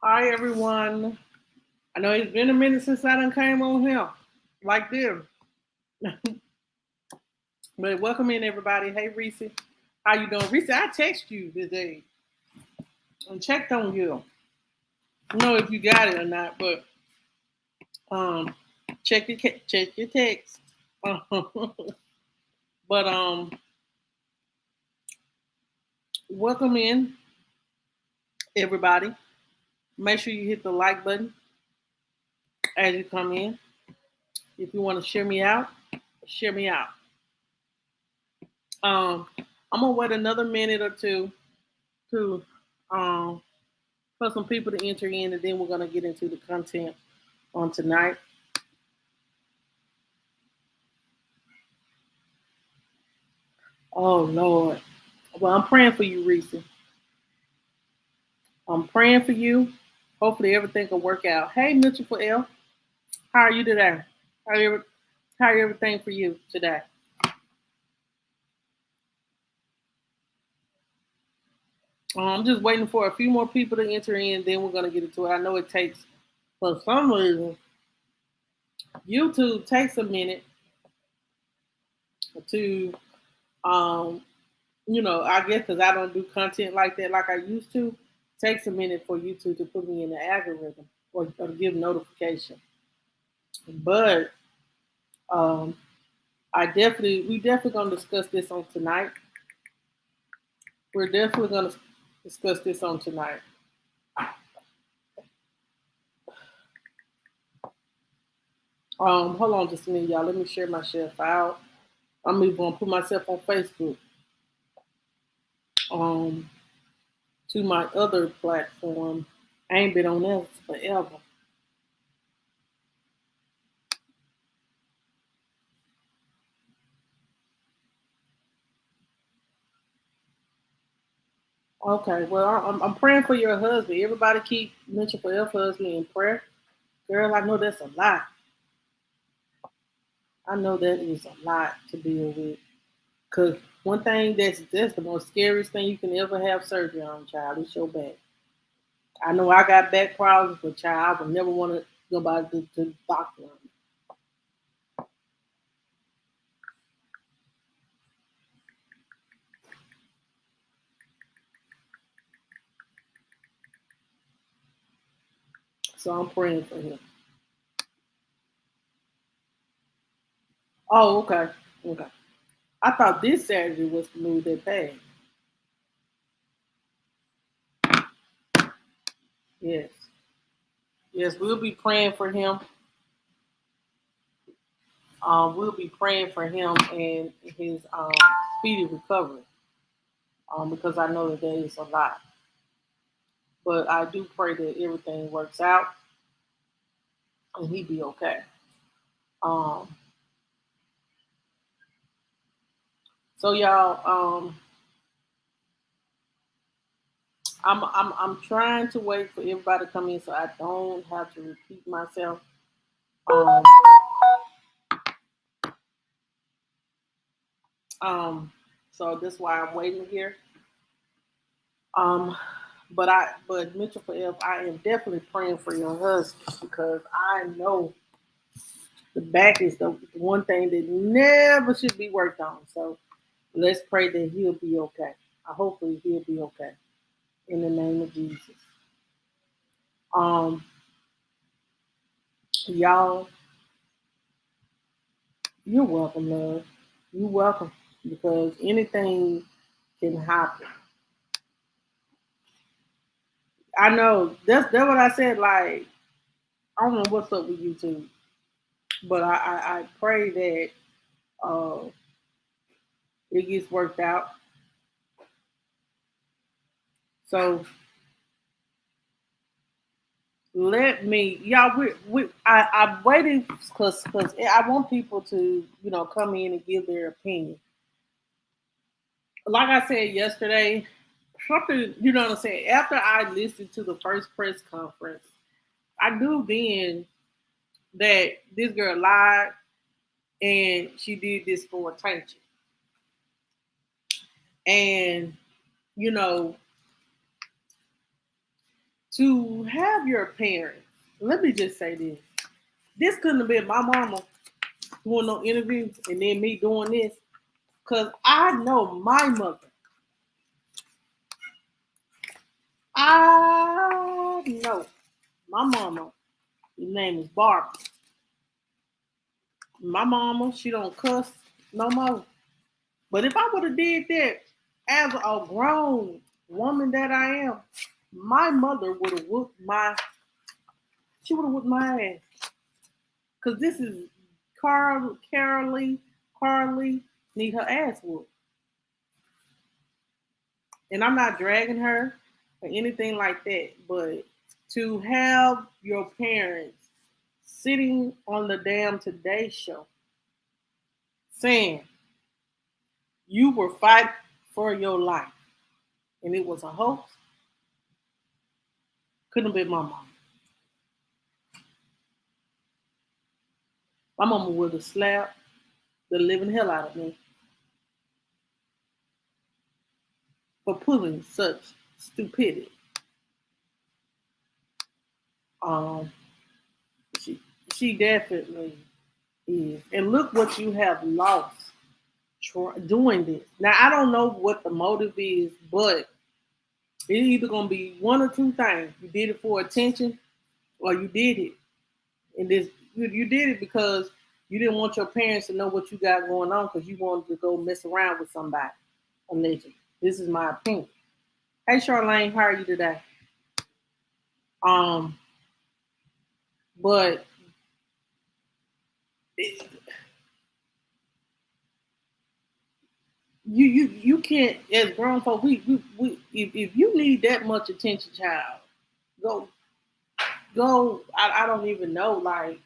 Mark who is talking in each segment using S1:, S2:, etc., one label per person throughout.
S1: Hi everyone. I know it's been a minute since I done came on here like this. But welcome in everybody. Hey Reese. How you doing? Reese, I text you today and checked on you. I don't know if you got it or not, but um check your text. but welcome in everybody. Make sure you hit the like button as you come in. If you want to share me out, share me out. Um I'm gonna wait another minute or two to um for some people to enter in, and then we're gonna get into the content on tonight. Oh Lord, well I'm praying for you, Reese. I'm praying for you. Hopefully everything will work out. Hey, Mitchell for L, how are you today? How you, how everything for you today? I'm just waiting for a few more people to enter in, then we're gonna get into it. I know it takes, for some reason, YouTube takes a minute to um I guess because I don't do content like that like I used to, takes a minute for YouTube to put me in the algorithm or give notification. But um, we definitely gonna discuss this on tonight. We're definitely gonna discuss this on tonight. Hold on just a minute, y'all. Let me share my share file. I'm even gonna put myself on Facebook. Um, to my other platform. I ain't been on that forever. Okay, well, I'm praying for your husband. Everybody keep mentioning for your husband in prayer. Girl, I know that's a lot. I know that is a lot to deal with. Cause one thing that's the most scariest thing you can ever have surgery on, child, is your back. I know I got back problems, but child, I would never want to go by to the doctor on me. So I'm praying for him. Oh, okay. Okay. I thought this Saturday was the move that passed. Yes. Yes, we'll be praying for him. We'll be praying for him and his speedy recovery. Because I know that there is a lot. But I do pray that everything works out and he be okay. Um, so y'all, I'm trying to wait for everybody to come in so I don't have to repeat myself. Um, um, so that's why I'm waiting here. Um, but Mitchell for F, I am definitely praying for your husband because I know the back is the one thing that never should be worked on. So let's pray that he'll be okay. I hopefully he'll be okay in the name of Jesus. Um, y'all, you're welcome, love. You're welcome because anything can happen. I know that's what I said. Like I don't know what's up with YouTube, but I pray that it gets worked out. So let me, y'all. I'm waiting because I want people to come in and give their opinion. Like I said yesterday, something what I'm saying. After I listened to the first press conference, I knew then that this girl lied and she did this for attention. And you know To have your parents, let me just say this. This couldn't have been my mama doing no interview and then me doing this. Cause I know my mother. I know my mama. Her name is Barbara. My mama, she don't cuss no more. But if I would have did that as a grown woman that I am, my mother would have whooped my. She would have whooped my ass. Cause this is Carlee need her ass whooped, and I'm not dragging her or anything like that. But to have your parents sitting on the damn Today Show saying you were fighting for your life and it was a hoax, couldn't have been my mom. My mama would have slapped the living hell out of me for pulling such stupidity. Um, she she definitely is. And look what you have lost doing this. Now I don't know what the motive is, but it's either gonna be one or two things. You did it for attention, or you did it, and this you did it because you didn't want your parents to know what you got going on because you wanted to go mess around with somebody. Allegedly, this is my opinion. Hey, Charlene, how are you today? Um, but you can't, as grown folk, we if you need that much attention, child, go I don't even know, like,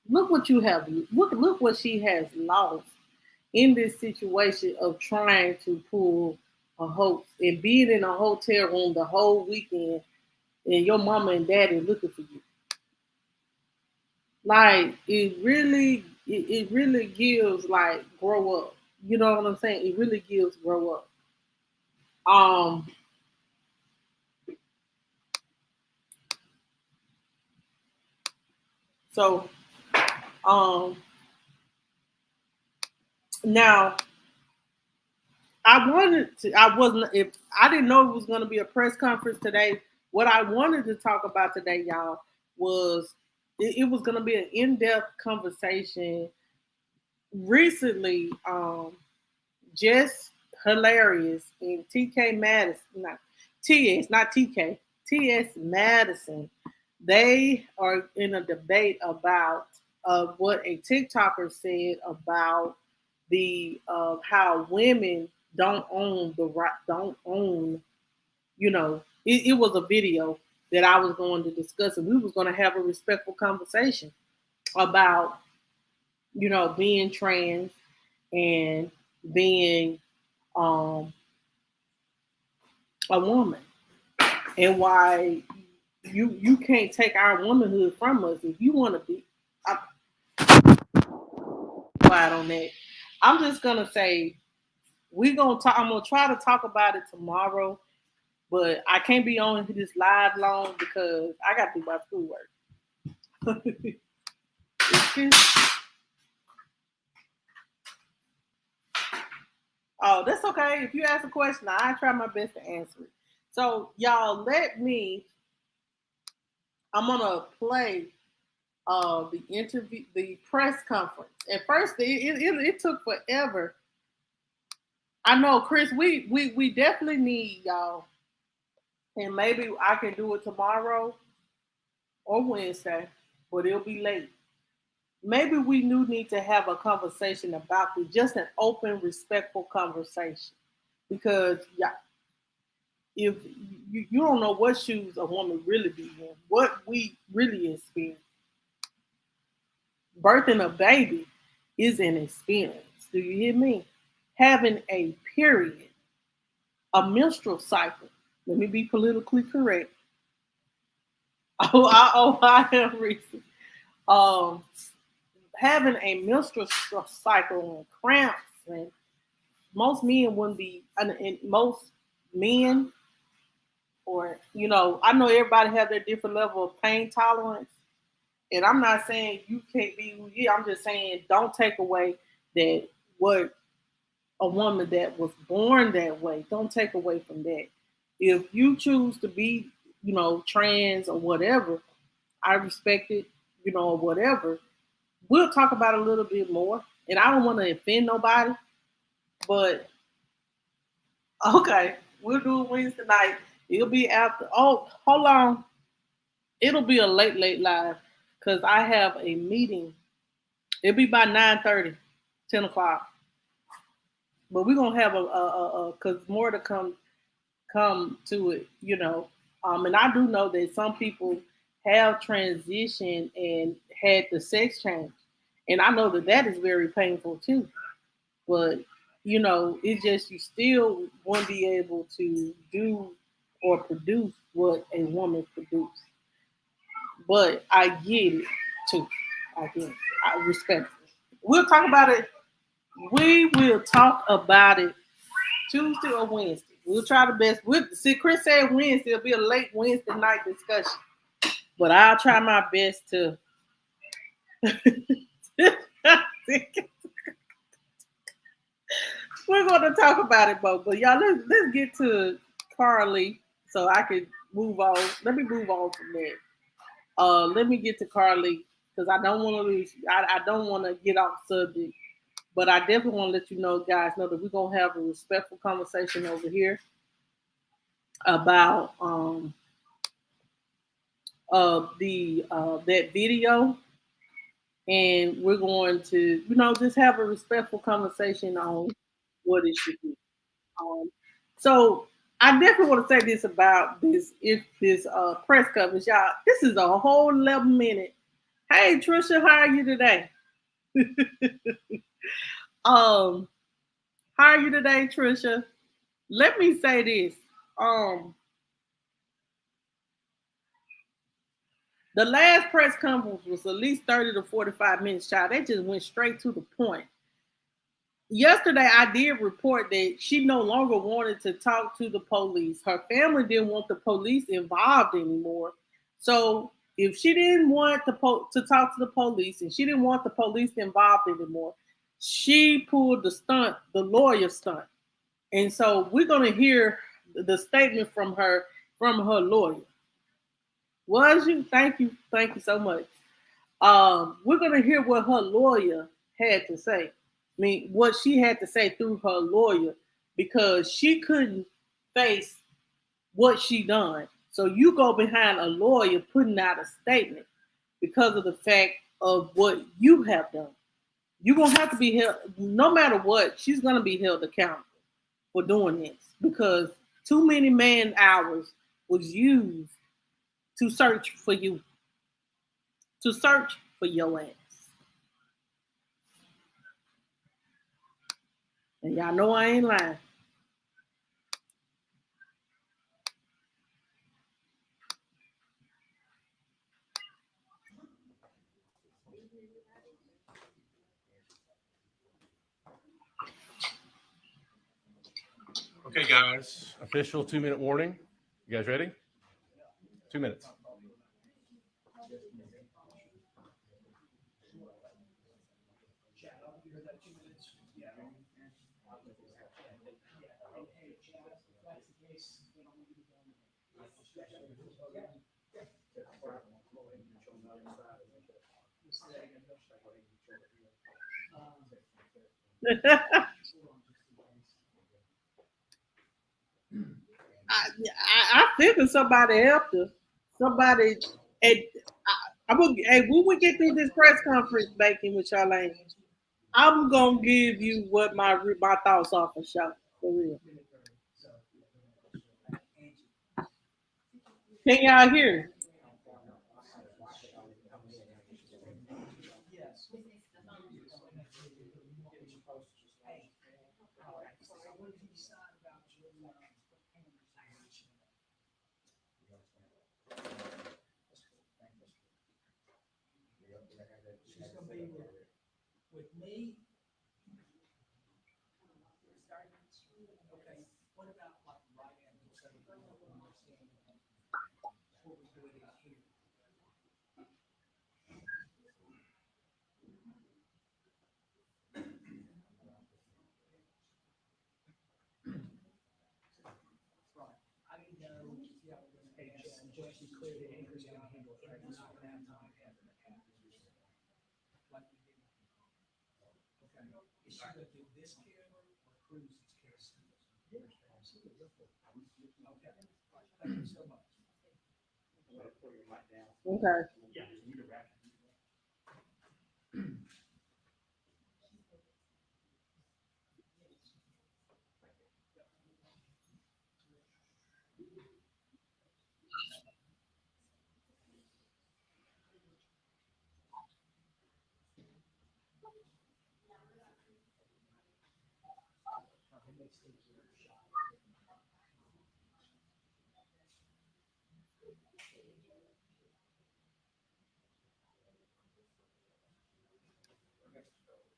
S1: look what you have, look what she has lost in this situation of trying to pull a hoax and being in a hotel room the whole weekend and your mama and daddy looking for you. Like, it really gives, like, grow up. You know what I'm saying? It really gives grow up. Um so um now I wasn't, if I didn't know it was going to be a press conference today. What I wanted to talk about today, y'all, was it was going to be an in-depth conversation. Recently, just hilarious, and TK Madison, not TS, not TK, TS Madison, they are in a debate about what a TikToker said about the how women don't own the right, don't own, it was a video that I was going to discuss, and we was going to have a respectful conversation about, being trans and being um, a woman, and why you can't take our womanhood from us if you want to be. I'm quiet on that. I'm just gonna say we're gonna talk. I'm gonna try to talk about it tomorrow, but I can't be on this live long because I got to do my schoolwork. Oh, that's okay. If you ask a question, I try my best to answer it. So, y'all, let me. I'm gonna play the interview, the press conference. At first, it took forever. I know, Chris. We definitely need y'all, and maybe I can do it tomorrow or Wednesday, but it'll be late. Maybe we do need to have a conversation about it, just an open, respectful conversation, because yeah, if you don't know what shoes a woman really be in, what we really experience. Birthing a baby is an experience. Do you hear me? Having a period, a menstrual cycle. Let me be politically correct. I am recent. Um, Having a menstrual cycle and cramps, and most men wouldn't be, and most men or I know everybody have their different level of pain tolerance, and I'm not saying you can't be who you. I'm just saying don't take away that what a woman that was born that way. Don't take away from that. If you choose to be, trans or whatever, I respect it, or whatever. We'll talk about it a little bit more. And I don't want to offend nobody, but okay, we'll do it Wednesday night. It'll be after. Oh, hold on. It'll be a late, late live because I have a meeting. It'll be by 9:30, 10 o'clock. But we're gonna have cause more to come to it, And I do know that some people have transitioned and had the sex change, and I know that that is very painful too. But it's just you still won't be able to do or produce what a woman produces. But I get it too. I get it. I respect it. We'll talk about it. We will talk about it Tuesday or Wednesday. We'll try the best. See, Chris said Wednesday. It'll be a late Wednesday night discussion. But I'll try my best to. We're going to talk about it, but y'all, let's get to Carlee so I can move on. Let me move on from that. Let me get to Carlee because I don't want to lose. I don't want to get off subject, but I definitely want to let you know, guys, know that we're gonna have a respectful conversation over here about the that video, and we're going to just have a respectful conversation on what it should be. So I definitely want to say this about this press coverage, y'all. This is a whole 11 minute. Hey Trisha, how are you today? um, how are you today, Trisha? Let me say this. Um, the last press conference was at least 30 to 45 minutes, child. They just went straight to the point. Yesterday, I did report that she no longer wanted to talk to the police. Her family didn't want the police involved anymore. So if she didn't want to talk to the police and she didn't want the police involved anymore, she pulled the stunt, the lawyer stunt. And so we're going to hear the statement from her lawyer. Was you? Thank you so much. We're going to hear what her lawyer had to say. I mean, what she had to say through her lawyer because she couldn't face what she done. So you go behind a lawyer putting out a statement because of the fact of what you have done. You're gonna have to be held, no matter what. She's gonna be held accountable for doing this because too many man hours was used to search for you, to search for your ass. And y'all know I ain't lying.
S2: Okay, guys. Official 2 minute warning. You guys ready? 2 minutes.
S1: I figured somebody helped her. Somebody, and hey, when we get through this press conference, Bacon with Charlene, I'm gonna give you what my thoughts are for sure, for real. Can y'all hear? Okay.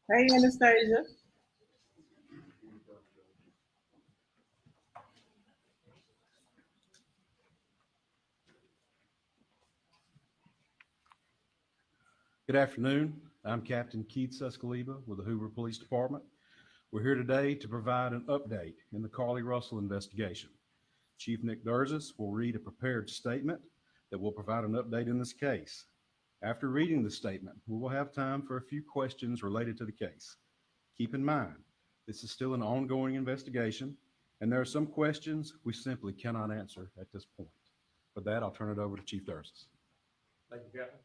S1: Hey, Anastasia.
S3: Good afternoon. I'm Captain Keith Suscaleba with the Hoover Police Department. We're here today to provide an update in the Carlee Russell investigation. Chief Nick Durzis will read a prepared statement that will provide an update in this case. After reading the statement, we will have time for a few questions related to the case. Keep in mind, this is still an ongoing investigation, and there are some questions we simply cannot answer at this point. With that, I'll turn it over to Chief Durzis.
S2: Thank you, Captain.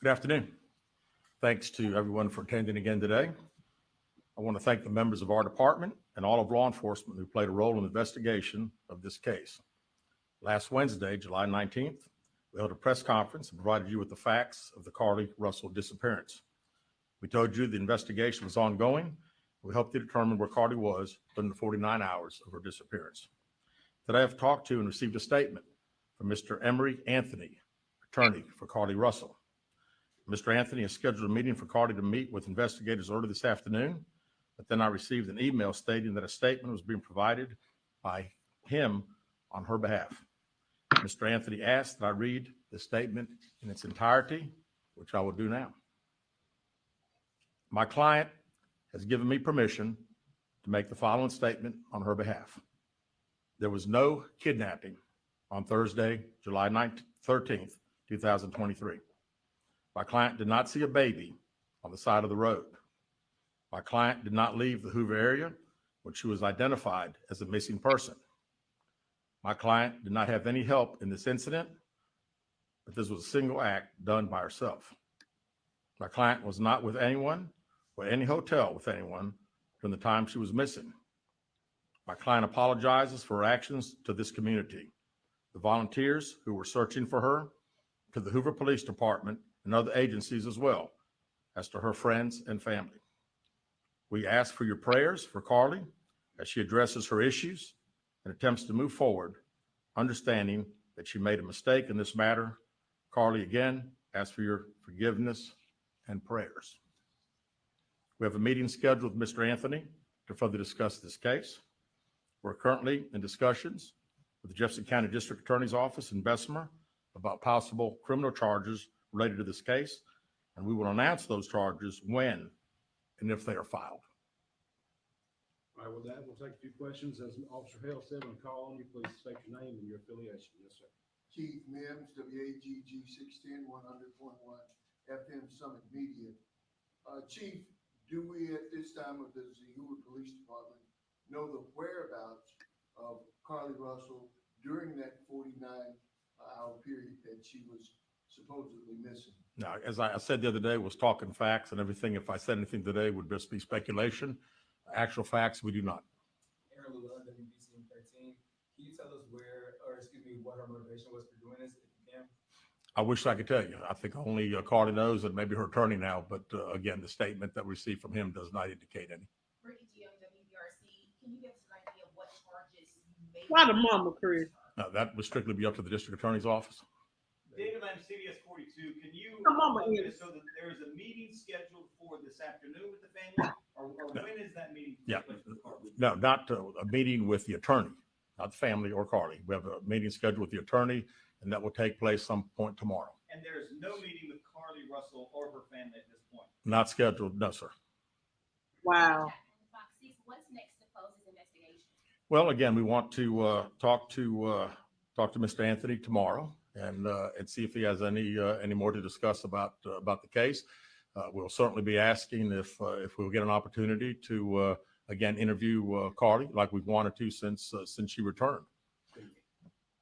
S2: Good afternoon. Thanks to everyone for attending again today. I want to thank the members of our department and all of law enforcement who played a role in the investigation of this case. Last Wednesday, July 19th, we held a press conference and provided you with the facts of the Carlee Russell disappearance. We told you the investigation was ongoing. We helped you determine where Carlee was during the 49 hours of her disappearance. Today, I've talked to and received a statement from Mr. Emery Anthony, attorney for Carlee Russell. Mr. Anthony has scheduled a meeting for Carlee to meet with investigators early this afternoon, but then I received an email stating that a statement was being provided by him on her behalf. Mr. Anthony asked that I read the statement in its entirety, which I will do now. My client has given me permission to make the following statement on her behalf. There was no kidnapping on Thursday, July 13th, 2023. My client did not see a baby on the side of the road. My client did not leave the Hoover area when she was identified as a missing person. My client did not have any help in this incident, but this was a single act done by herself. My client was not with anyone or any hotel with anyone during the time she was missing. My client apologizes for her actions to this community, the volunteers who were searching for her, to the Hoover Police Department, and other agencies as well, as to her friends and family. We ask for your prayers for Carlee as she addresses her issues and attempts to move forward, understanding that she made a mistake in this matter. Carlee, again, asks for your forgiveness and prayers. We have a meeting scheduled with Mr. Anthony to further discuss this case. We're currently in discussions with the Jefferson County District Attorney's Office in Bessemer about possible criminal charges related to this case, and we will announce those charges when and if they are filed.
S3: All right, with that, we'll take a few questions. As Officer Hale said, when I call on you, please state your name and your affiliation. Yes, sir.
S4: Keith Mims, WAGG 610 100.1 FM Summit Media. Chief, do we at this time of the Hoover Police Department know the whereabouts of Carlee Russell during that 49-hour period that she was supposedly missing?
S2: Now, as I said the other day, was talking facts and everything. If I said anything today, would just be speculation. Actual facts, we do not.
S5: Aaron Llewellyn, WBC 13. Can you tell us what her motivation was for doing this, if you can?
S2: I wish I could tell you. I think only Carlee knows, and maybe her attorney now. But again, the statement that we received from him does not indicate any.
S6: Ricky G on WBRC. Can you give us an idea of what charges you made?
S1: Why the mama, Chris?
S2: Now, that would strictly be up to the district attorney's office.
S7: David Lamb, CBS 42. Can you
S1: Come on,
S7: update
S1: Ian.
S7: us so that there is a meeting scheduled for this afternoon with the family, or
S2: No.
S7: when is that meeting?
S2: Yeah.
S7: With Carlee?
S2: No, not a meeting with the attorney not the family or Carlee. We have a meeting scheduled with the attorney, and that will take place some point tomorrow.
S7: And there is no meeting with Carlee Russell or her family at this point.
S2: Not scheduled, no, sir.
S1: Wow.
S6: Fox 6, what's next to close this investigation?
S2: Well, again, we want to talk to Mr. Anthony tomorrow and see if he has any more to discuss about the case. We'll certainly be asking if we'll get an opportunity to again interview Carlee like we've wanted to since she returned.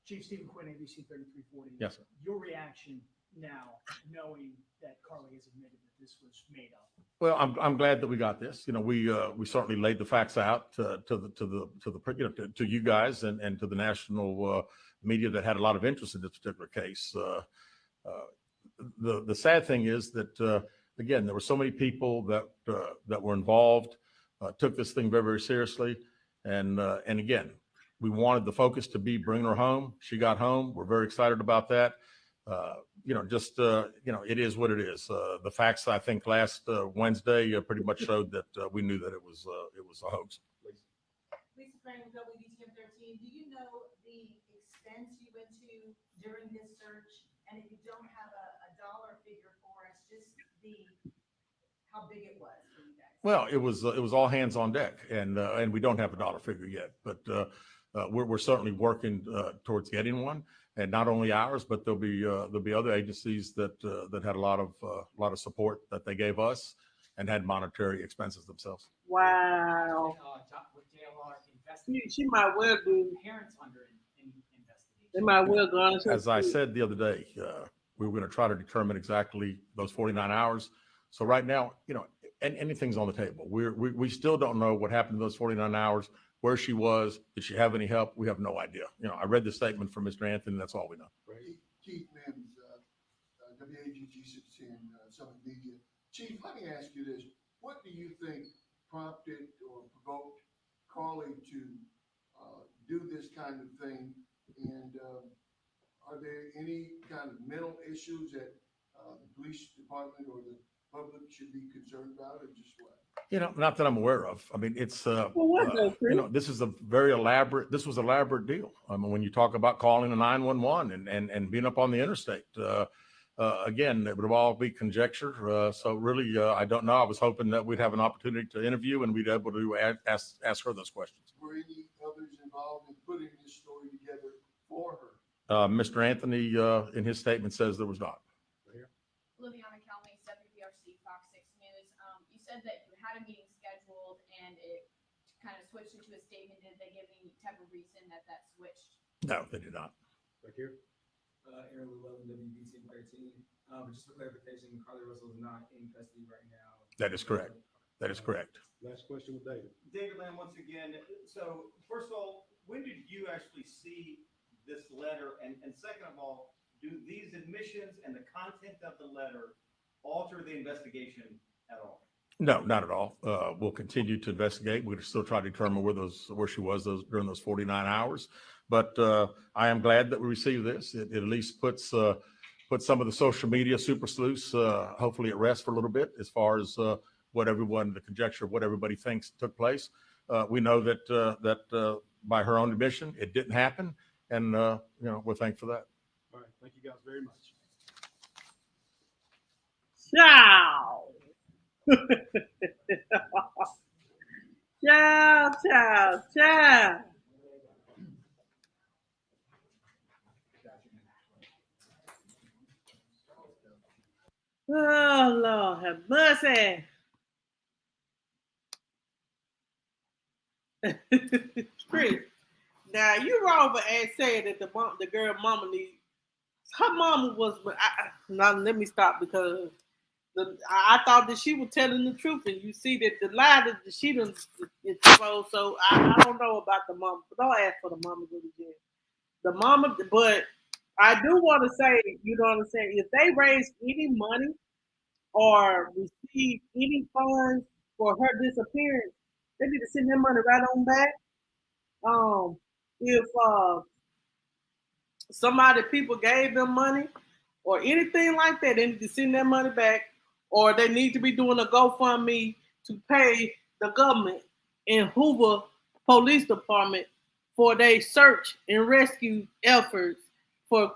S8: Chief Stephen Quinn, ABC 3340.
S2: Yes, sir.
S8: Your reaction now, knowing that Carlee has admitted that this was made up.
S2: Well, I'm glad that we got this. You know, we certainly laid the facts out to you guys and to the national media that had a lot of interest in this particular case. The sad thing is that again, there were so many people that were involved, took this thing very, very seriously, and again, we wanted the focus to be bringing her home. She got home. We're very excited about that. It is what it is. The facts, I think, last Wednesday pretty much showed that we knew that it was a hoax.
S6: Lisa Frank, WBTM 13, do you know the expense you went to during this search? And if you don't have a dollar figure for us, just how big it was for you guys?
S2: Well, it was all hands on deck, and we don't have a dollar figure yet, but we're certainly working towards getting one. And not only ours, but there'll be other agencies that had a lot of support that they gave us and had monetary expenses themselves.
S1: Wow.
S8: With JLR
S1: She might well do.
S8: parents under investigation.
S1: They might well go on.
S2: As I said the other day, we were going to try to determine exactly those 49 hours. So right now, anything's on the table. We still don't know what happened to those 49 hours. Where she was, did she have any help? We have no idea. I read the statement from Mr. Anthony. That's all we know.
S4: Keith Mims, WAGG 610 Summit Media. Chief, let me ask you this. What do you think prompted or provoked Carlee to do this kind of thing? And are there any kind of mental issues that the police department or the public should be concerned about, or just what?
S2: Not that I'm aware of. I mean, it's this is this was elaborate deal. I mean, when you talk about calling a 911 and being up on the interstate, again, it would all be conjecture. So really, I don't know. I was hoping that we'd have an opportunity to interview and we'd be able to ask her those questions.
S4: Were any others involved in putting this story together for her?
S2: Mr. Anthony, in his statement, says there was not.
S6: Liviana Calme, WPRC, Fox 6 News. You said that you had a meeting scheduled and it kind of switched into a statement. Did they give any type of reason that switched?
S2: No, they did not.
S3: Right here.
S5: Aaron Llewellyn, WBTM 13. Just for clarification, Carlee Russell is not in custody right now.
S2: That is correct. That is correct.
S3: Last question with David.
S7: David Lamb, once again. So first of all, when did you actually see this letter? And second of all, do these admissions and the content of the letter alter the investigation at all?
S2: No, not at all. We'll continue to investigate. We'll still try to determine where she was during those 49 hours. But I am glad that we received this. It at least puts some of the social media super sleuths hopefully at rest for a little bit as far as the conjecture of what everybody thinks took place. We know that by her own admission, it didn't happen, and we're thankful for that.
S3: All right. Thank you guys very much.
S1: Ciao. Ciao. Oh, Lord have mercy. Chris, now you wrong for saying that the girl mama needs. Her mama was. Now let me stop because I thought that she was telling the truth, and you see that the lie that she done exposed. So I don't know about the mama. Don't ask for the mama to go to jail. The mama, but I do want to say, you know what I'm saying? If they raise any money or receive any funds for her disappearance, they need to send that money right on back. If people gave them money or anything like that, they need to send that money back, or they need to be doing a GoFundMe to pay the government in Hoover Police Department for their search and rescue efforts for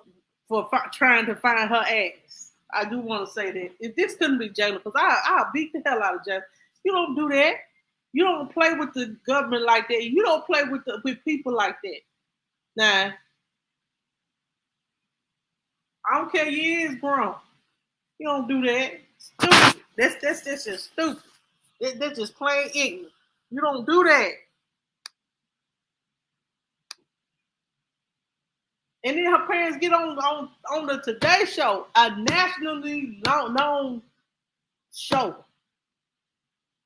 S1: trying to find her ass. I do want to say that if this couldn't be Jayla, because I'll beat the hell out of Jayla. You don't do that. You don't play with the government like that. You don't play with people like that. Now, I don't care you is grown. You don't do that. Stupid. That's just stupid. That's just plain ignorant. You don't do that. And then her parents get on the Today Show, a nationally known show,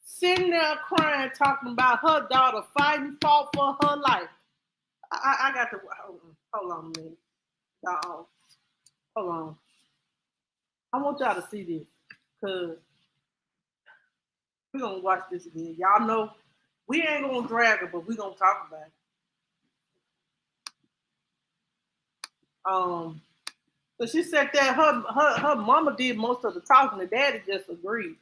S1: sitting there crying, talking about her daughter fought for her life. I got to hold on a minute. Y'all, hold on. I want y'all to see this because we're gonna watch this again. Y'all know we ain't gonna drag her, but we're gonna talk about it. So she said that her mama did most of the talking, the daddy just agreed.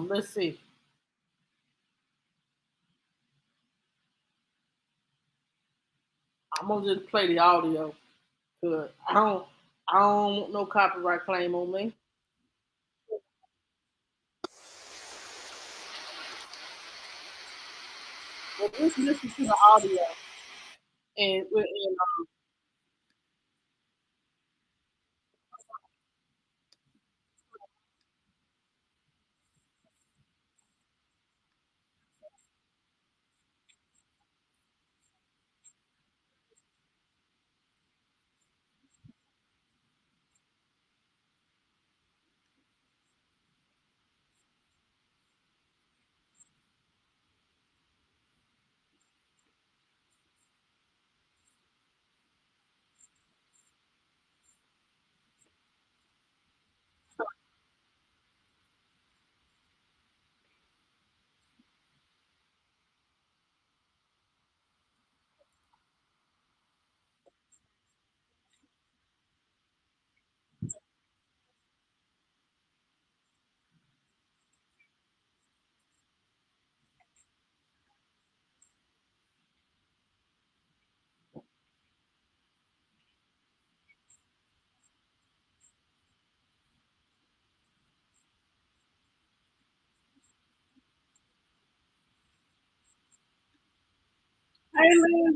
S1: Let's see. I'm gonna just play the audio because I don't want no copyright claim on me. But just listen to the audio and hey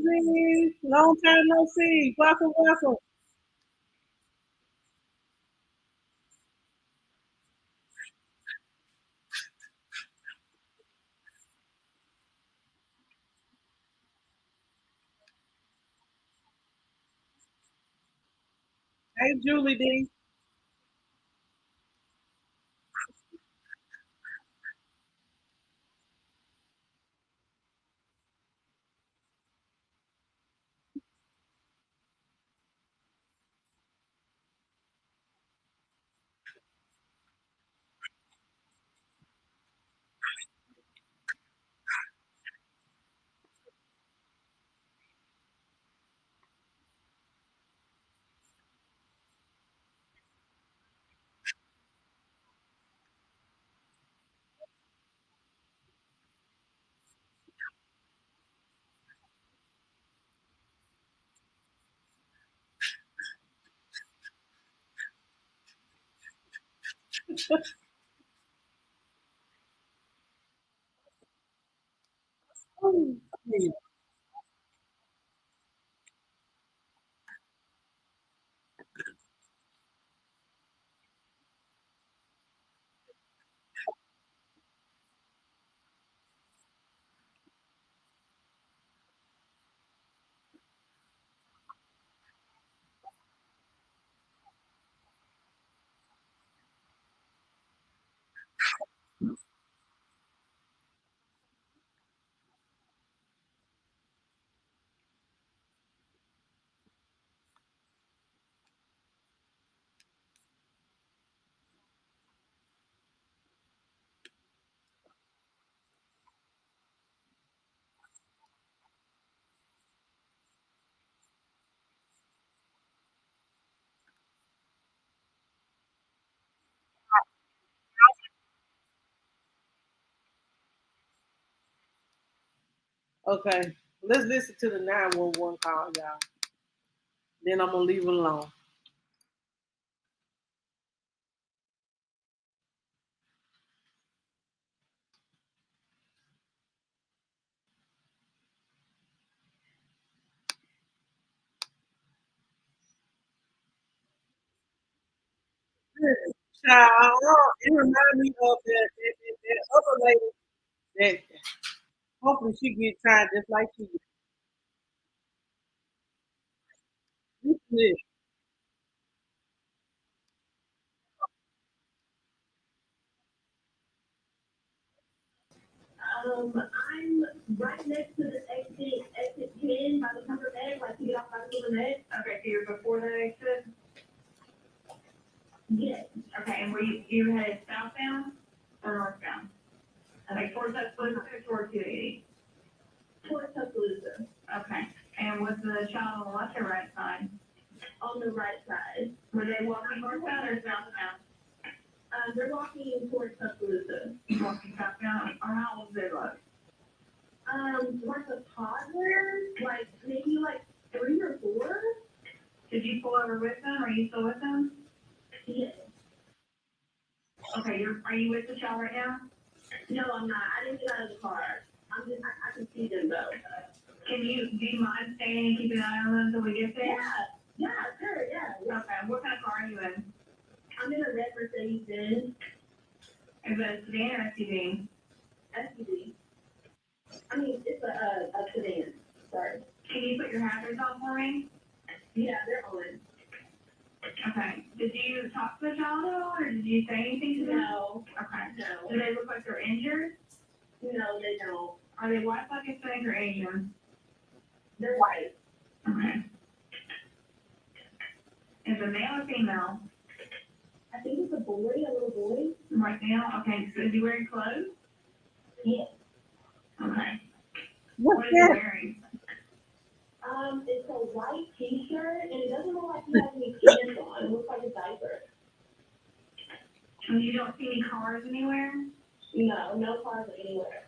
S1: Lindsay, long time no see. Welcome, welcome. Hey Julie D. Okay, let's listen to the 911 call, y'all. Then I'm gonna leave it alone. Child, it reminds me of that other lady that hopefully she get tired just like she did.
S6: I'm right next to the exit 10 by the Pumper Med, like you get off by the Pumper Med. Okay, so you're before the exit? Yes. Okay, and were you headed southbound or northbound? Like towards Tuscaloosa or towards 280? Towards Tuscaloosa. Okay, and was the child on the left or right side? On the right side. Were they walking northbound or southbound? They're walking towards Tuscaloosa. Walking southbound, or how old they look? Like a toddler, like maybe like 3 or 4. Did you pull over with them? Are you still with them? Yes. Okay, are you with the child right now? No, I'm not. I didn't get out of the car. I can see them though. Do you mind staying and keeping an eye on them until we get there? Yeah, sure, yeah. Okay, what kind of car are you in? I'm in a red Mercedes Benz. Is it a sedan or SUV? SUV. I mean, it's a sedan. Sorry. Can you put your hazards on for me? Yeah, they're on. Okay. Did you talk to the child at all, or did you say anything to them? No. Okay. No. Do they look like they're injured? No, they don't. Are they white, Pakistani, or Asian? They're white. Okay. Is it male or female? I think it's a boy, a little boy. Right now? Okay. So is he wearing clothes? Yes. Okay.
S1: What's
S6: What is he
S1: that?
S6: wearing? It's a white t-shirt, and it doesn't look like he has any pants on. It looks like a diaper. And you don't see any cars anywhere? No, no cars anywhere.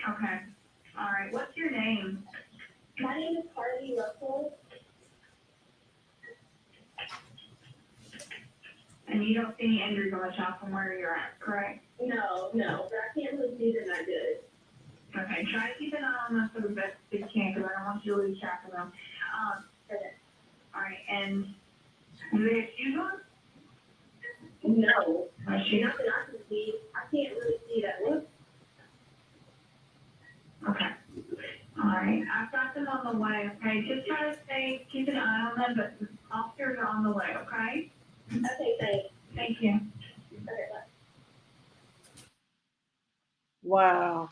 S6: Okay. All right. What's your name? My name is Carlee Russell. And you don't see any injuries on the child from where you're at, correct? No, but I can't really see them that good. Okay, try to keep an eye on them for the best you can, because I don't want you to lose track of them. Okay. All right, and do they have shoes on? No. Shoes? Not that I can see. I can't really see that one. Okay. All right, I've got them on the way, okay? Just try to keep an eye on them, but the officers are on the way, okay? Okay, thanks. Thank you. Okay, bye.
S1: Wow.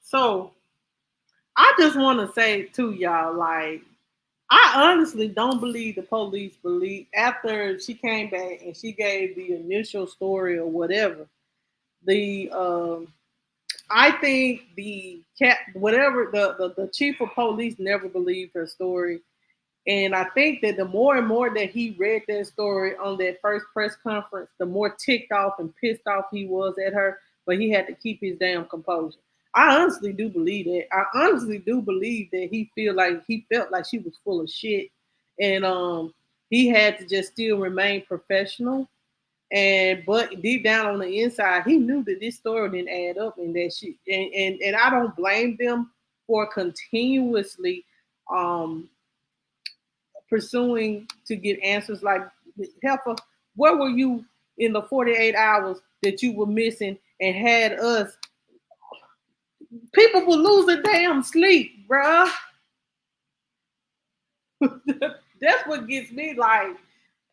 S1: So I just want to say to y'all, like, I honestly don't believe the police believe after she came back and she gave the initial story or whatever. The I think the cat whatever the chief of police never believed her story. And I think that the more and more that he read that story on that first press conference, the more ticked off and pissed off he was at her. But he had to keep his damn composure. I honestly do believe that. I honestly do believe that he felt like she was full of shit, and he had to just still remain professional. And but deep down on the inside, he knew that this story didn't add up, and that she and I don't blame them for continuously um pursuing to get answers like, Heifer, where were you in the 48 hours that you were missing and had us? People were losing damn sleep, bruh. That's what gets me. Like,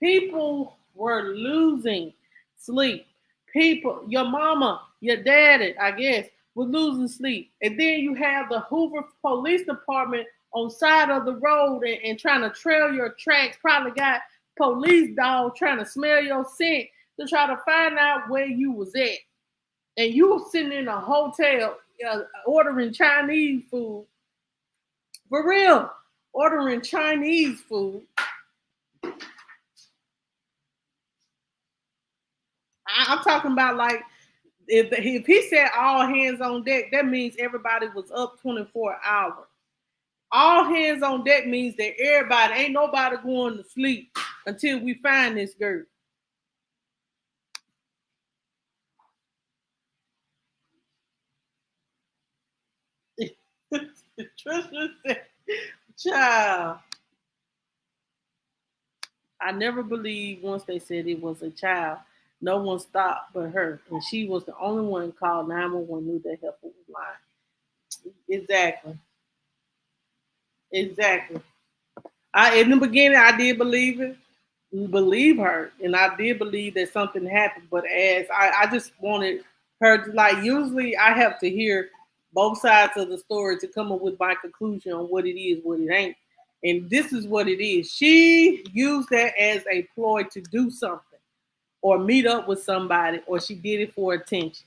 S1: people were losing sleep. People, your mama, your daddy, I guess, was losing sleep. And then you have the Hoover Police Department on side of the road and trying to trail your tracks. Probably got police dog trying to smell your scent to try to find out where you was at. And you were sitting in a hotel ordering Chinese food. For real, ordering Chinese food I'm talking about like if he said all hands on deck, that means everybody was up 24 hours. All hands on deck means that everybody ain't nobody going to sleep until we find this girl. Trisha said, child. I never believed once they said it was a child. No one stopped but her. And she was the only one called 911 knew that help was lying. Exactly. Exactly. In the beginning I did believe her and I did believe that something happened, but as I just wanted her to like usually I have to hear both sides of the story to come up with my conclusion on what it is, what it ain't. And this is what it is. She used that as a ploy to do something or meet up with somebody, or she did it for attention.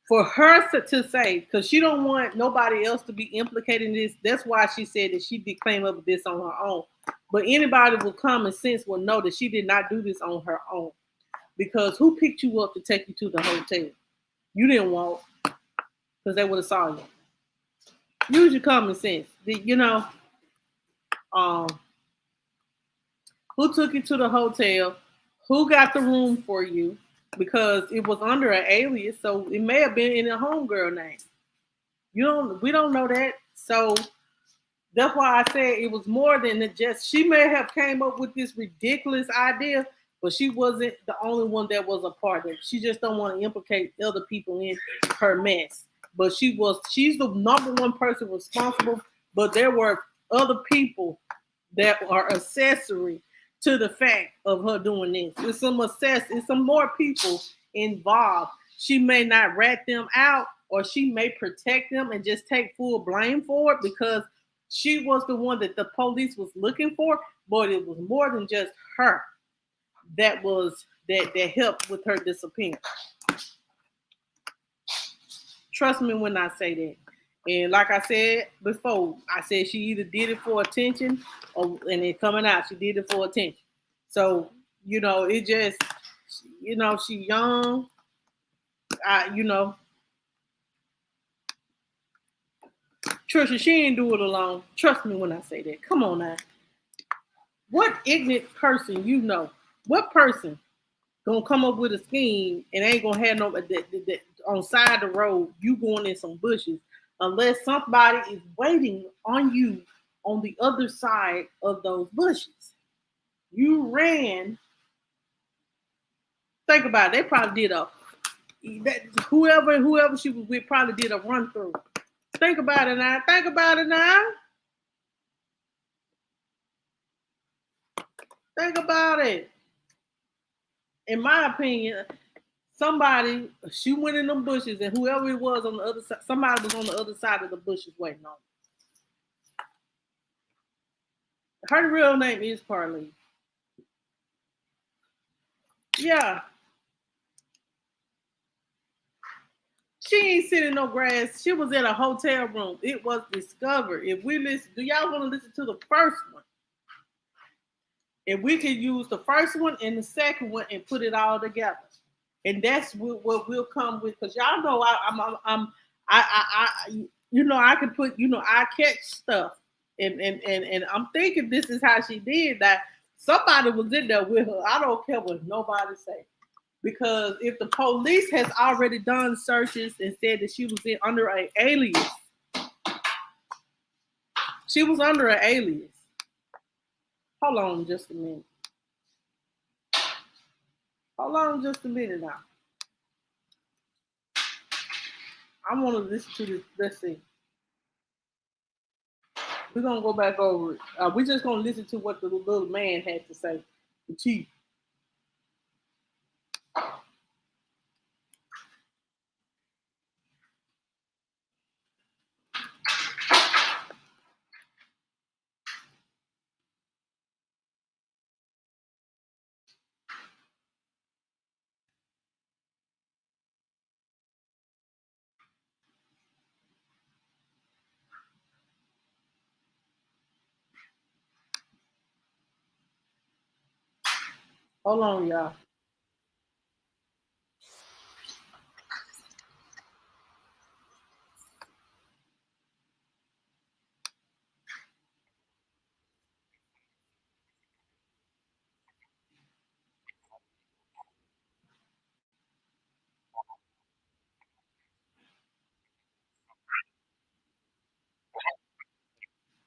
S1: For her to say, because she don't want nobody else to be implicated in this, that's why she said that she did claim up this on her own. But anybody with common sense will know that she did not do this on her own. Because who picked you up to take you to the hotel? You didn't walk, because they would have saw you. Use your common sense. Um, who took you to the hotel? Who got the room for you? Because it was under an alias, so it may have been in a homegirl name. We don't know that. So that's why I said it was more than just she may have came up with this ridiculous idea, but she wasn't the only one that was a part of it. She just don't want to implicate other people in her mess. But she's the number one person responsible, but there were other people that are accessory to the fact of her doing this. It's some more people involved. She may not rat them out or she may protect them and just take full blame for it because she was the one that the police was looking for, but it was more than just her that helped with her disappearance. Trust me when I say that. And like I said before, I said she either did it for attention or and it coming out, she did it for attention. So, it just she young. I Trisha, she ain't do it alone. Trust me when I say that. Come on now. What ignorant person What person gonna come up with a scheme and ain't gonna have no that on side of the road, you going in some bushes, unless somebody is waiting on you on the other side of those bushes. You ran. Think about it. They probably did whoever she was with probably did a run through. Think about it now. Think about it now. Think about it. In my opinion, she went in them bushes, and whoever it was on the other side, somebody was on the other side of the bushes waiting on her. Her real name is Carlee. Yeah, she ain't sitting no grass. She was in a hotel room. It was discovered. If we listen, do y'all want to listen to the first one? If we could use the first one and the second one and put it all together, and that's what we'll come with. Because y'all know I can put I catch stuff, and I'm thinking this is how she did that. Somebody was in there with her. I don't care what nobody say. Because if the police has already done searches and said that she was under an alias, she was under an alias. Hold on just a minute. Hold on just a minute now. I want to listen to this. Let's see. We're gonna go back over it. We're just gonna listen to what the little man had to say. The chief. Hold on, y'all.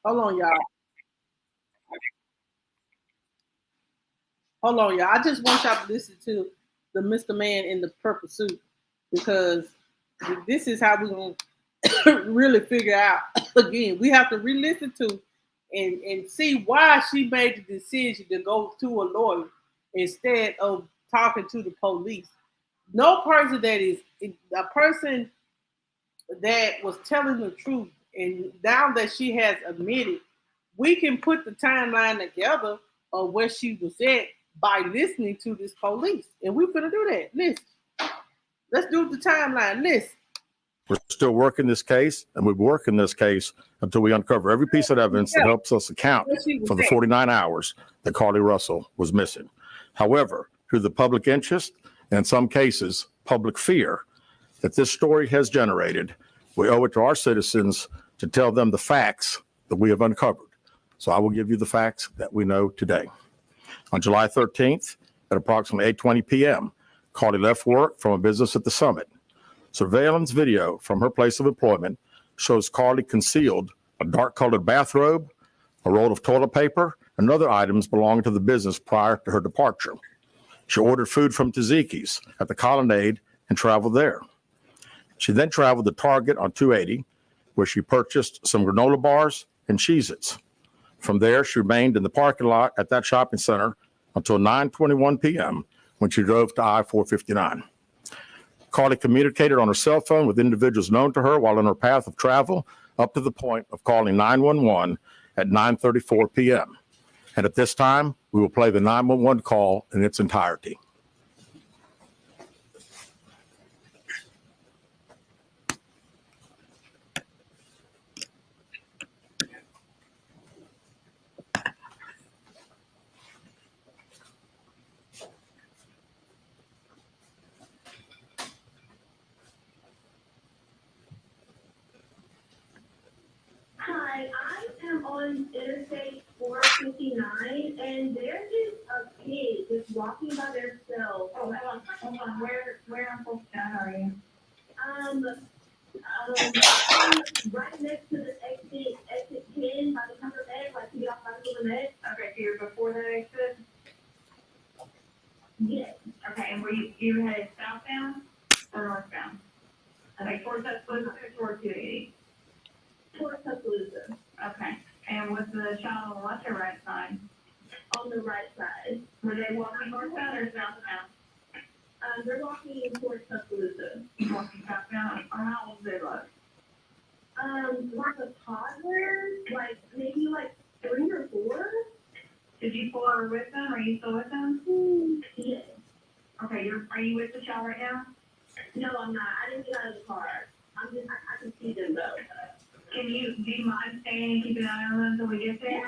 S1: Hold on, y'all. Hold on, y'all. I just want y'all to listen to the Mr. Man in the purple suit because this is how we're gonna really figure out. Again, we have to re-listen to and see why she made the decision to go to a lawyer instead of talking to the police. No person that is a person that was telling the truth, and now that she has admitted, we can put the timeline together of where she was at by listening to this police. And we're gonna do that. Listen. Let's do the timeline. Listen.
S2: We're still working this case, and we're working this case until we uncover every piece of evidence that helps us account for the 49 hours that Carlee Russell was missing. However, through the public interest and in some cases, public fear that this story has generated, we owe it to our citizens to tell them the facts that we have uncovered. So I will give you the facts that we know today. On July 13th at approximately 8:20 p.m., Carlee left work from a business at the Summit. Surveillance video from her place of employment shows Carlee concealed a dark-colored bathrobe, a roll of toilet paper, and other items belonging to the business prior to her departure. She ordered food from Taziki's at the Colonnade and traveled there. She then traveled to Target on 280, where she purchased some granola bars and Cheez-Its. From there, she remained in the parking lot at that shopping center until 9:21 p.m. when she drove to I-459. Carlee communicated on her cell phone with individuals known to her while on her path of travel up to the point of calling 911 at 9:34 p.m. And at this time, we will play the 911 call in its entirety.
S9: Hi, I am on Interstate 459, and there is a kid just walking by themselves. Oh, hold on. Where on 459 are you? I'm right next to the exit 10 by the cover bed, like to get off by the cover bed. Okay, so you're before that exit? Yes. Okay, and were you headed southbound or northbound? Okay, towards that foot or towards 280? Towards Tuscaloosa. Okay. And was the child on the left or right side? On the right side. Were they walking northbound or southbound? They're walking towards Tuscaloosa. Walking southbound? Or how old do they look? Like a toddler, like maybe like 3 or 4. Did you pull over with them? Are you still with them? Yes. Okay, are you with the child right now? No, I'm not. I didn't get out of the car. I can see them though. Do you mind staying and keeping an eye on them until we get there?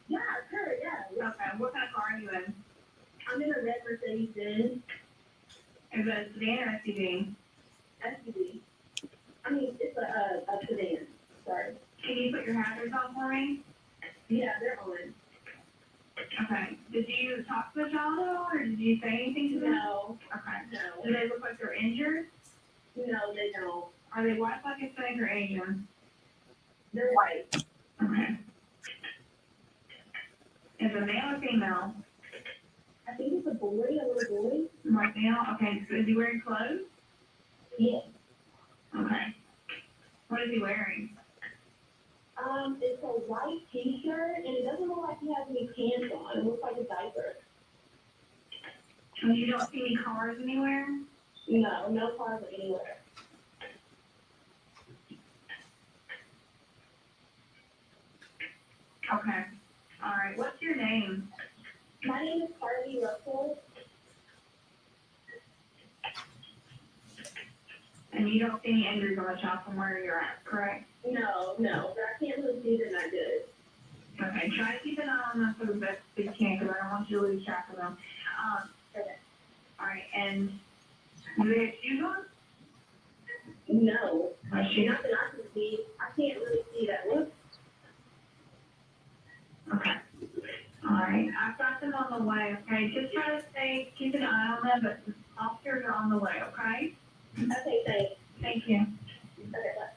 S9: Yeah, sure, yeah. Okay, what kind of car are you in? I'm in a red Mercedes-Benz. Is it a sedan or SUV? SUV. I mean, it's a sedan, sorry. Can you put your hazards on for me? Yeah, they're on. Okay. Did you talk to the child at all, or did you say anything to them? No. Okay. No. Do they look like they're injured? No, they don't. Are they white, black, Hispanic, or Asian? They're white. Okay. Is it male or female? I think it's a boy, a little boy. White male? Okay. So is he wearing clothes? Yes. Okay. What is he wearing? It's a white t-shirt, and it doesn't look like he has any pants on. It looks like a diaper. And you don't see any cars anywhere? No, no cars anywhere. Okay. All right. What's your name? My name is Carlee Russell. And you don't see any injuries on the child from where you're at, correct? No, but I can't really see them that good. Okay, try to keep an eye on them for the best you can, because I don't want you to lose track of them. Okay. All right, and do they have shoes on? No. Not that I can see. I can't really see that one. Okay. All right, I've got them on the way, okay? Just try to keep an eye on them, but the officers are on the way, okay? Okay, thanks. Thank you. Okay, bye.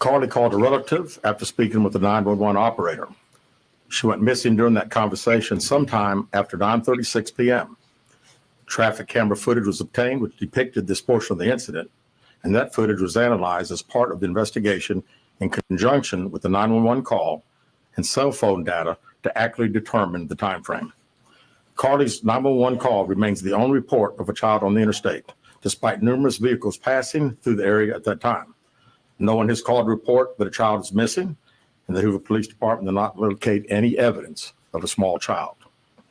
S2: Carlee called a relative after speaking with the 911 operator. She went missing during that conversation sometime after 9:36 p.m. Traffic camera footage was obtained which depicted this portion of the incident, and that footage was analyzed as part of the investigation in conjunction with the 911 call and cell phone data to accurately determine the time frame. Carlee's 911 call remains the only report of a child on the interstate, despite numerous vehicles passing through the area at that time. No one has called to report that a child is missing, and the Hoover Police Department did not locate any evidence of a small child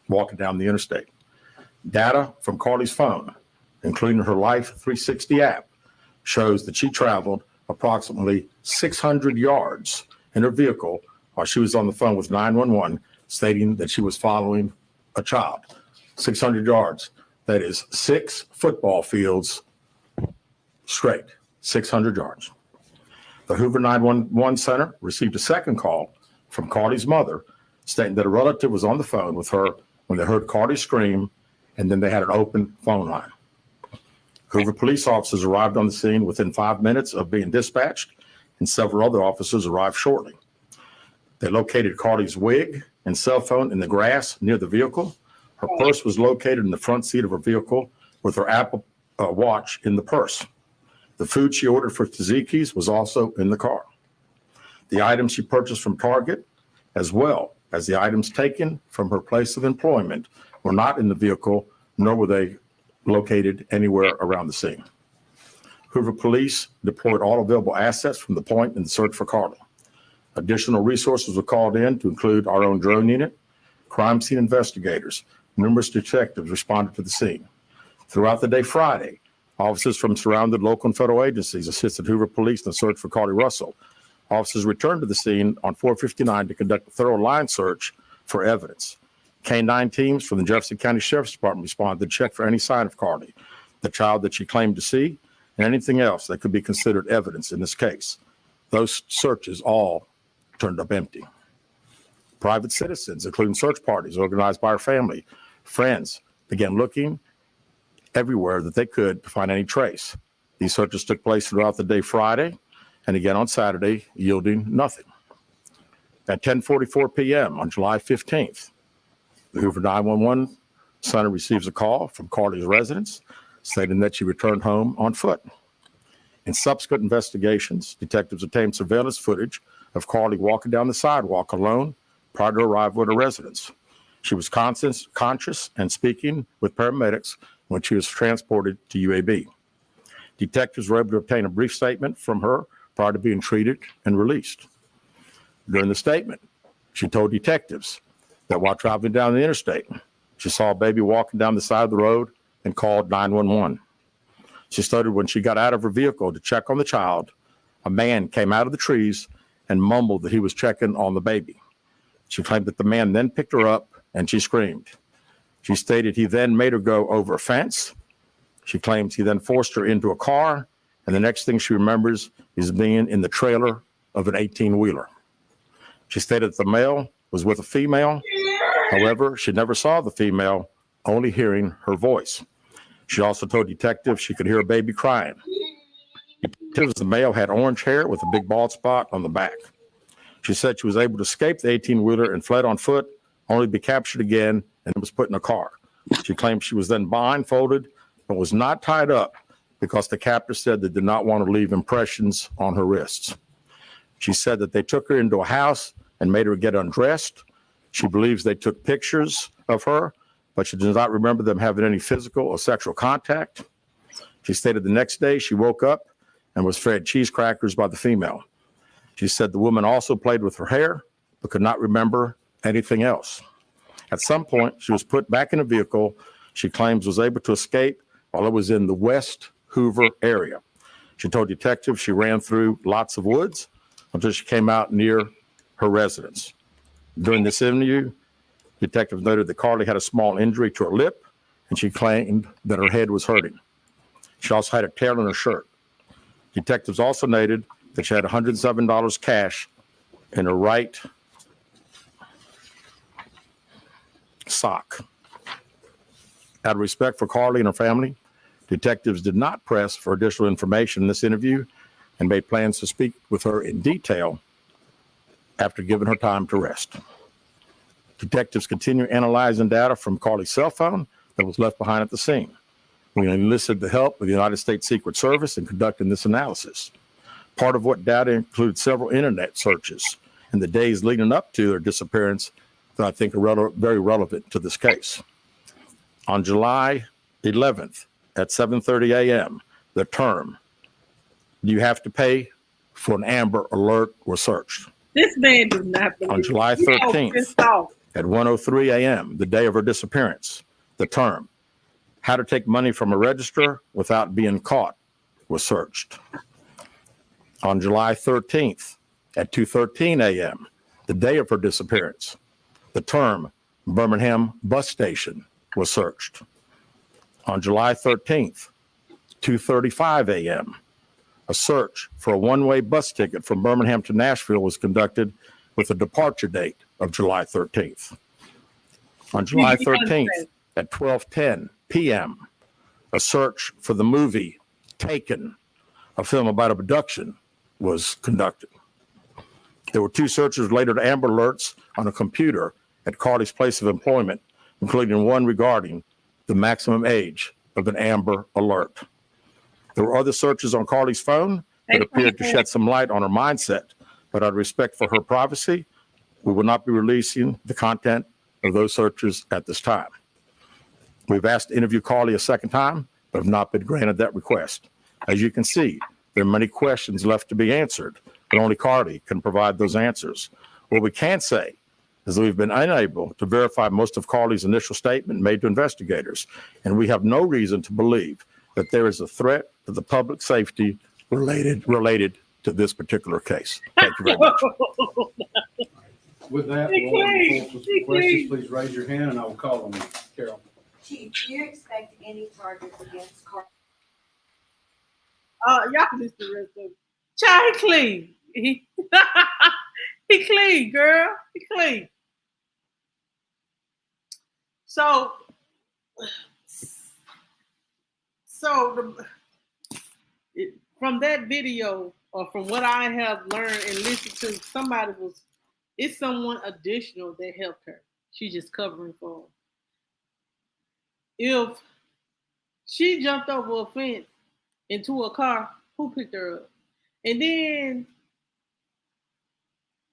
S2: walking down the interstate. Data from Carlee's phone, including her Life 360 app, shows that she traveled approximately 600 yards in her vehicle while she was on the phone with 911, stating that she was following a child. 600 yards. That is 6 football fields straight, 600 yards. The Hoover 911 Center received a second call from Carlee's mother stating that a relative was on the phone with her when they heard Carlee scream, and then they had an open phone line. Hoover police officers arrived on the scene within 5 minutes of being dispatched, and several other officers arrived shortly. They located Carlee's wig and cell phone in the grass near the vehicle. Her purse was located in the front seat of her vehicle with her Apple Watch in the purse. The food she ordered for Tzatziki's was also in the car. The items she purchased from Target, as well as the items taken from her place of employment, were not in the vehicle, nor were they located anywhere around the scene. Hoover police deployed all available assets from the point in the search for Carlee. Additional resources were called in to include our own drone unit, crime scene investigators. Numerous detectives responded to the scene. Throughout the day Friday, officers from surrounding local and federal agencies assisted Hoover police in the search for Carlee Russell. Officers returned to the scene on 459 to conduct a thorough line search for evidence. K-9 teams from the Jefferson County Sheriff's Department responded to check for any sign of Carlee, the child that she claimed to see, and anything else that could be considered evidence in this case. Those searches all turned up empty. Private citizens, including search parties organized by her family, friends, began looking everywhere that they could to find any trace. These searches took place throughout the day Friday and again on Saturday, yielding nothing. At 10:44 p.m. on July 15th, the Hoover 911 Center receives a call from Carlee's residence stating that she returned home on foot. In subsequent investigations, detectives obtained surveillance footage of Carlee walking down the sidewalk alone prior to her arrival at her residence. She was conscious and speaking with paramedics when she was transported to UAB. Detectives were able to obtain a brief statement from her prior to being treated and released. During the statement, she told detectives that while traveling down the interstate, she saw a baby walking down the side of the road and called 911. She stated when she got out of her vehicle to check on the child, a man came out of the trees and mumbled that he was checking on the baby. She claimed that the man then picked her up and she screamed. She stated he then made her go over a fence. She claims he then forced her into a car, and the next thing she remembers is being in the trailer of an 18-wheeler. She stated that the male was with a female. However, she never saw the female, only hearing her voice. She also told detectives she could hear a baby crying. Detectives, the male had orange hair with a big bald spot on the back. She said she was able to escape the 18-wheeler and fled on foot, only to be captured again and was put in a car. She claimed she was then blindfolded but was not tied up because the captor said they did not want to leave impressions on her wrists. She said that they took her into a house and made her get undressed. She believes they took pictures of her, but she does not remember them having any physical or sexual contact. She stated the next day she woke up and was fed cheese crackers by the female. She said the woman also played with her hair, but could not remember anything else. At some point, she was put back in a vehicle she claims was able to escape while it was in the West Hoover area. She told detectives she ran through lots of woods until she came out near her residence. During this interview, detectives noted that Carlee had a small injury to her lip, and she claimed that her head was hurting. She also had a tear in her shirt. Detectives also noted that she had $107 cash in her right sock. Out of respect for Carlee and her family, detectives did not press for additional information in this interview and made plans to speak with her in detail after giving her time to rest. Detectives continue analyzing data from Carlee's cell phone that was left behind at the scene. We enlisted the help of the United States Secret Service in conducting this analysis. Part of what data includes several internet searches in the days leading up to their disappearance that I think are very relevant to this case. On July 11th at 7:30 a.m., the term, "Do you have to pay for an Amber Alert?" was searched.
S1: This man does not believe.
S2: On July 13th at 1:03 a.m., the day of her disappearance, the term, "How to take money from a register without being caught," was searched. On July 13th at 2:13 a.m., the day of her disappearance, the term Birmingham bus station was searched. On July 13th, 2:35 a.m., a search for a one-way bus ticket from Birmingham to Nashville was conducted with a departure date of July 13th. On July 13th at 12:10 p.m., a search for the movie Taken, a film about abduction, was conducted. There were 2 searches related to Amber Alerts on a computer at Carlee's place of employment, including one regarding the maximum age of an Amber Alert. There were other searches on Carlee's phone that appeared to shed some light on her mindset, but out of respect for her privacy, we will not be releasing the content of those searches at this time. We've asked to interview Carlee a second time, but have not been granted that request. As you can see, there are many questions left to be answered, but only Carlee can provide those answers. What we can say is that we've been unable to verify most of Carlee's initial statement made to investigators, and we have no reason to believe that there is a threat to the public safety related to this particular case. Thank you very much.
S3: With that, we'll open the floor for some questions. Please raise your hand and I will call on you. Carol.
S6: Chief, do you expect any charges against Carlee?
S1: Y'all can listen to the rest of it. Child, he clean. He clean, girl. He clean. So from that video, or from what I have learned and listened to, it's someone additional that helped her. She's just covering for him. If she jumped over a fence into a car, who picked her up? And then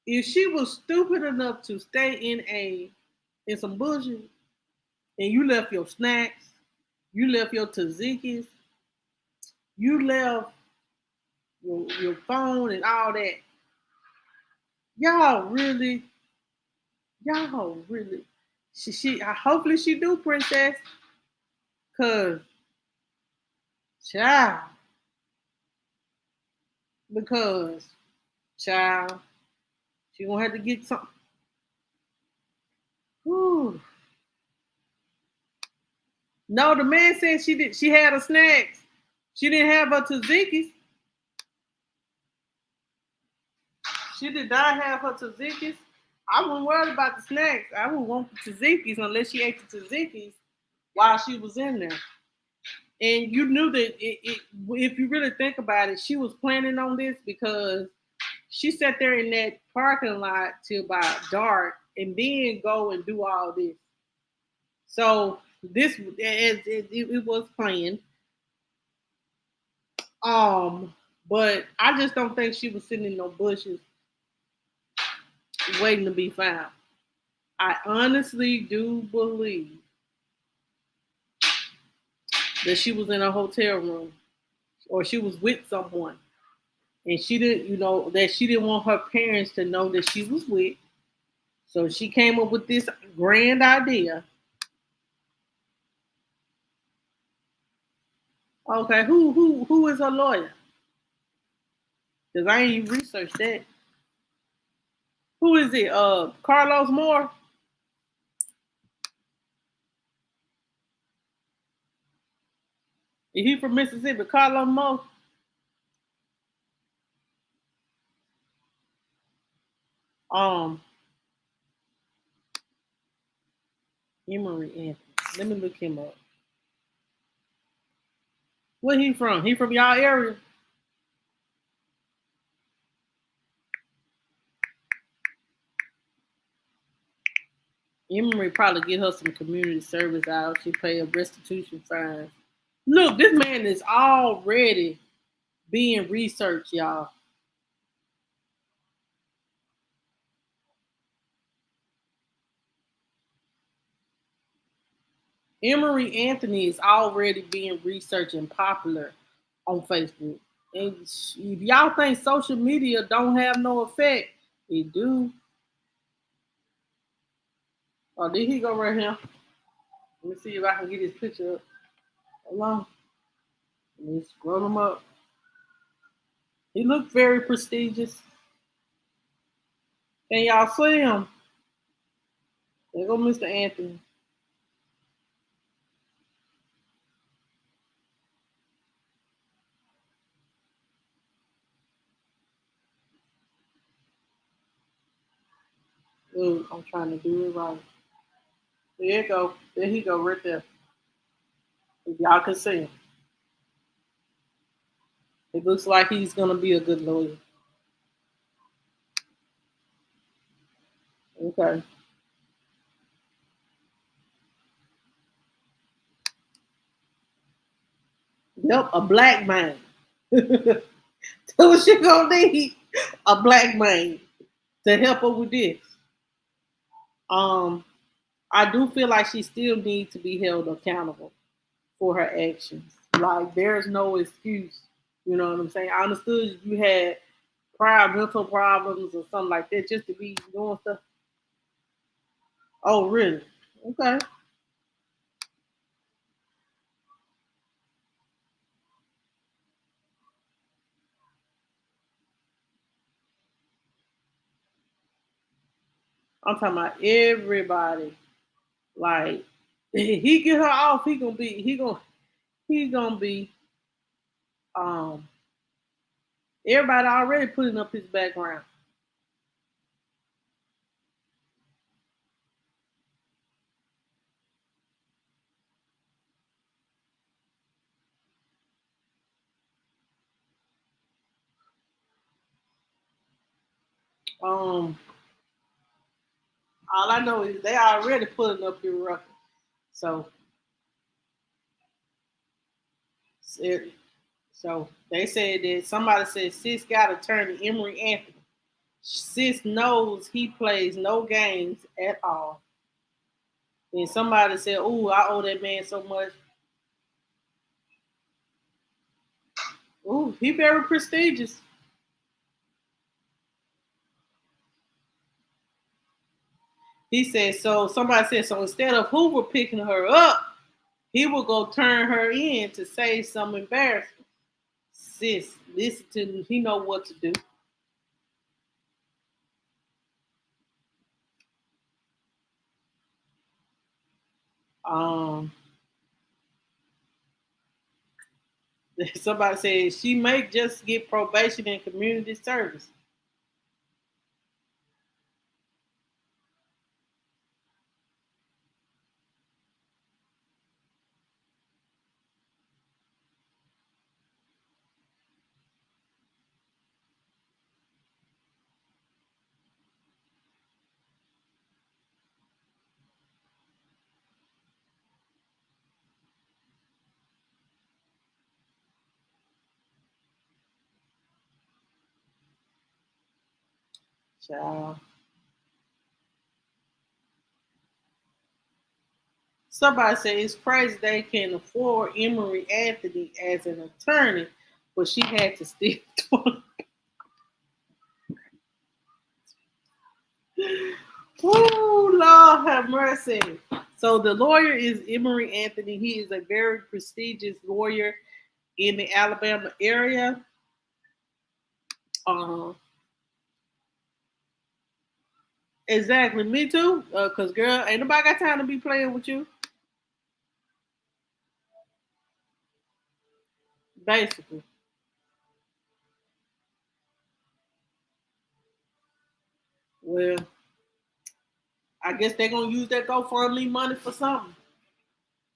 S1: if she was stupid enough to stay in some bushes, and you left your snacks, you left your tzatziki's, you left your phone and all that, y'all really, she hopefully she do, princess, because child, she gonna have to get something. Whew. No, the man said she had her snacks. She didn't have her tzatziki's. She did not have her tzatziki's. I wasn't worried about the snacks. I wouldn't want the tzatziki's unless she ate the tzatziki's while she was in there. And you knew that if you really think about it, she was planning on this because she sat there in that parking lot till about dark and then go and do all this. So this it was planned. But I just don't think she was sitting in no bushes waiting to be found. I honestly do believe that she was in a hotel room or she was with someone. And she didn't, that she didn't want her parents to know that she was with. So she came up with this grand idea. Okay, who is her lawyer? Because I ain't even researched that. Who is it? Carlos Moore? Is he from Mississippi? Carlos Moore? Emory Anthony. Let me look him up. Where he from? He from y'all area? Emory probably get her some community service out. She pay a restitution fine. Look, this man is already being researched, y'all. Emory Anthony is already being researched and popular on Facebook. And if y'all think social media don't have no effect, it do. Oh, did he go right here? Let me see if I can get his picture up. Hold on. Let me scroll him up. He looked very prestigious. Can y'all see him? There go Mr. Anthony. Ooh, I'm trying to do it right. There you go. There he go right there. If y'all can see him. It looks like he's gonna be a good lawyer. Okay. Yep, a black man. That's what she gonna need. A black man to help her with this. Um, I do feel like she still needs to be held accountable for her actions. Like there's no excuse. You know what I'm saying? I understood if you had prior mental problems or something like that just to be doing stuff. Oh, really? Okay. I'm talking about everybody. Like he get her off, he gonna be um everybody already putting up his background. Um all I know is they already putting up your record. So it, so they said that somebody said Sis got attorney Emory Anthony. Sis knows he plays no games at all. And somebody said, "Ooh, I owe that man so much." Ooh, he very prestigious. He said so. Somebody said so. Instead of Hoover picking her up, he will go turn her in to save some embarrassment. Sis, listen to me. He know what to do. Um, somebody said she may just get probation and community service. Child. Somebody said it's crazy they can afford Emory Anthony as an attorney, but she had to steal. Oh, Lord have mercy. So the lawyer is Emory Anthony. He is a very prestigious lawyer in the Alabama area. Uh, exactly, me too. Cause girl, ain't nobody got time to be playing with you. Basically, well, I guess they're gonna use that GoFundMe money for something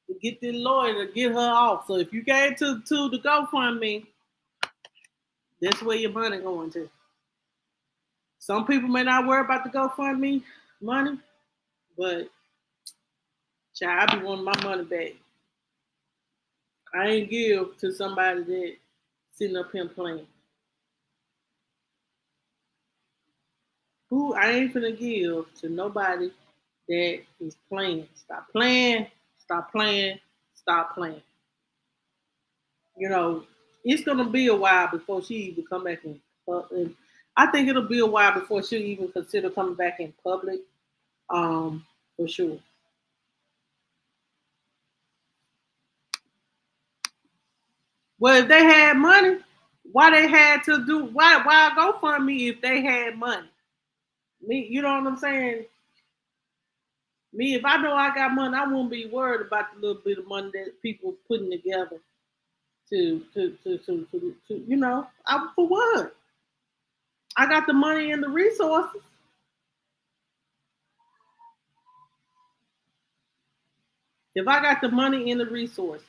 S1: to get the lawyer to get her off. So if you came to the GoFundMe, that's where your money going to. Some people may not worry about the GoFundMe money, but Child, I be wanting my money back. I ain't give to somebody that sitting up here playing. Who I ain't finna give to nobody that is playing. Stop playing. Stop playing. Stop playing. You know, it's gonna be a while before she even come back in. And I think it'll be a while before she'll even consider coming back in public. For sure. Well, if they had money, why they had to do why go fund me if they had money? Me, you know what I'm saying? Me, if I know I got money, I won't be worried about the little bit of money that people putting together to you know, I for what? I got the money and the resources. If I got the money and the resources,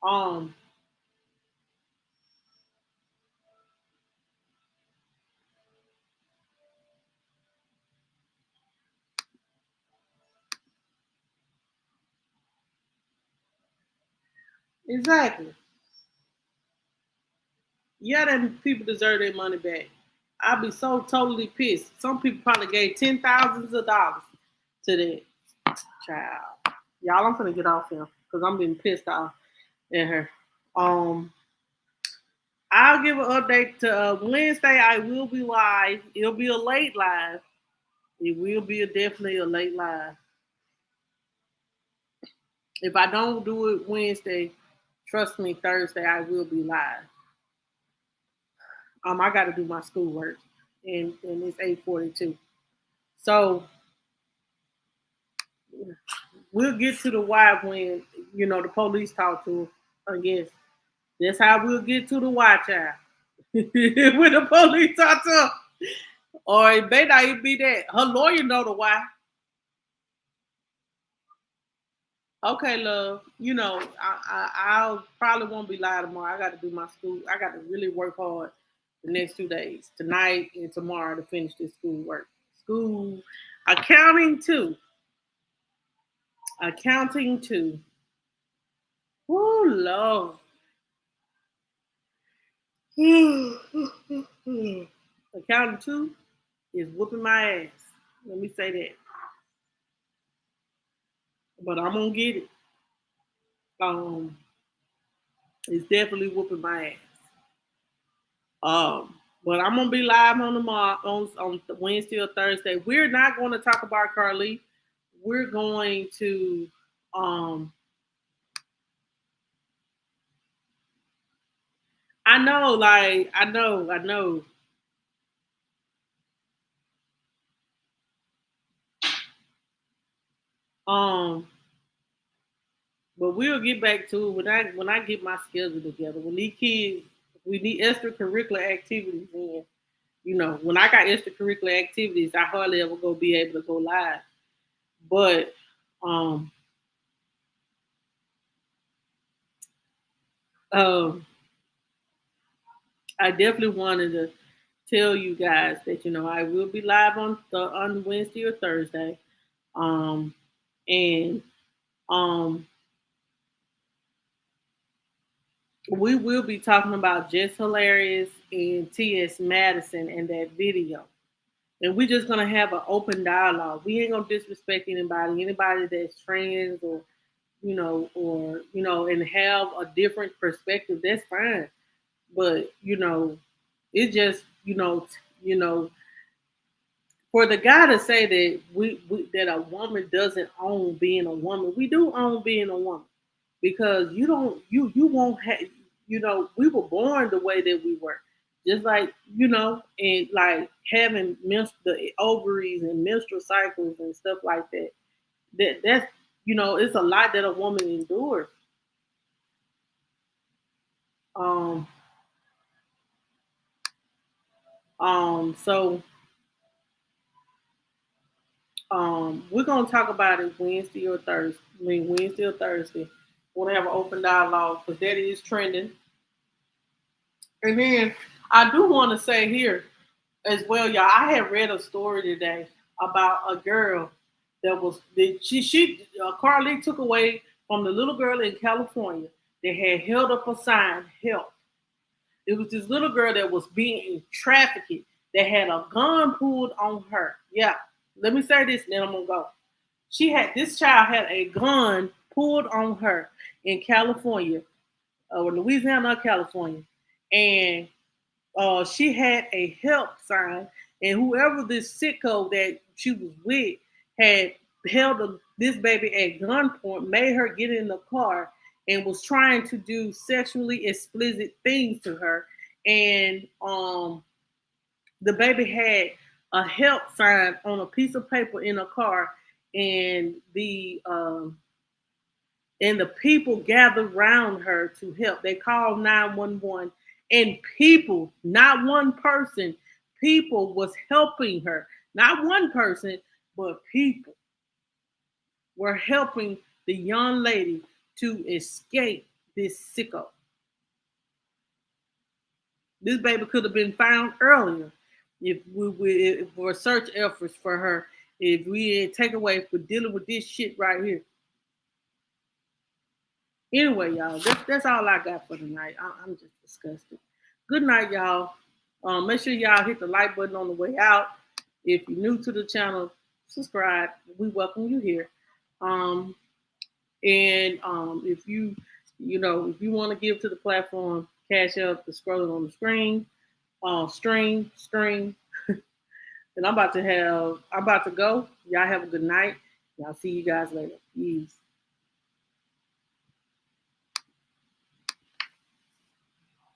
S1: um, exactly. Yeah, them people deserve their money back. I'd be so totally pissed. Some people probably gave ten thousands of dollars to that child. Y'all, I'm gonna get off here because I'm being pissed off at her. Um, I'll give an update to Wednesday. I will be live. It'll be a late live. It will be definitely a late live. If I don't do it Wednesday, trust me, Thursday I will be live. I got to do my schoolwork, and it's 8:42. So we'll get to the why when the police talk to her. I guess that's how we'll get to the why, child. When the police talk to her, or it may not even be that her lawyer know the why. Okay, love. I'll probably won't be live tomorrow. I got to do my school. I got to really work hard the next 2 days, tonight and tomorrow, to finish this school work. School accounting too. Accounting too. Oh Lord. Accounting too is whooping my ass. Let me say that. But I'm gonna get it. Um, it's definitely whooping my ass. But I'm gonna be live on tomorrow on Wednesday or Thursday. We're not going to talk about Carlee. We're going to I know, like I know. Um, but we'll get back to it when I get my schedule together. When these kids, we need extracurricular activities in. When I got extracurricular activities, I hardly ever go be able to go live. But um, um, I definitely wanted to tell you guys that I will be live on Wednesday or Thursday, um, and um, we will be talking about Just Hilarious and T.S. Madison in that video. And we're just gonna have an open dialogue. We ain't gonna disrespect anybody that's trans and have a different perspective. That's fine. But it just for the guy to say that we that a woman doesn't own being a woman, we do own being a woman because you won't have we were born the way that we were, just like and like having the ovaries and menstrual cycles and stuff like that. That's it's a lot that a woman endures. Um, so we're gonna talk about it Wednesday or Thursday. I mean Wednesday or Thursday. Want to have an open dialogue because that is trending. And then I do want to say here, as well, y'all. I had read a story today about a girl that Carlee took away from the little girl in California that had held up a sign, help. It was this little girl that was being trafficked that had a gun pulled on her. Yeah, let me say this, and then I'm gonna go. This child had a gun pulled on her in California, or Louisiana, California, and she had a help sign, and whoever this sicko that she was with had held this baby at gunpoint, made her get in the car, and was trying to do sexually explicit things to her. And the baby had a help sign on a piece of paper in a car, and the people gathered around her to help. They called 911, and people, not one person, people was helping her. Not one person, but people were helping the young lady to escape this sicko. This baby could have been found earlier if if for search efforts for her, if we didn't take away for dealing with this shit right here. Anyway, y'all, that's all I got for tonight. I'm just disgusted. Good night, y'all. Make sure y'all hit the like button on the way out. If you're new to the channel, subscribe. We welcome you here. Um, and if if you want to give to the platform, cash up the scrolling on the screen, stream. And I'm about to go. Y'all have a good night. Y'all see you guys later. Peace.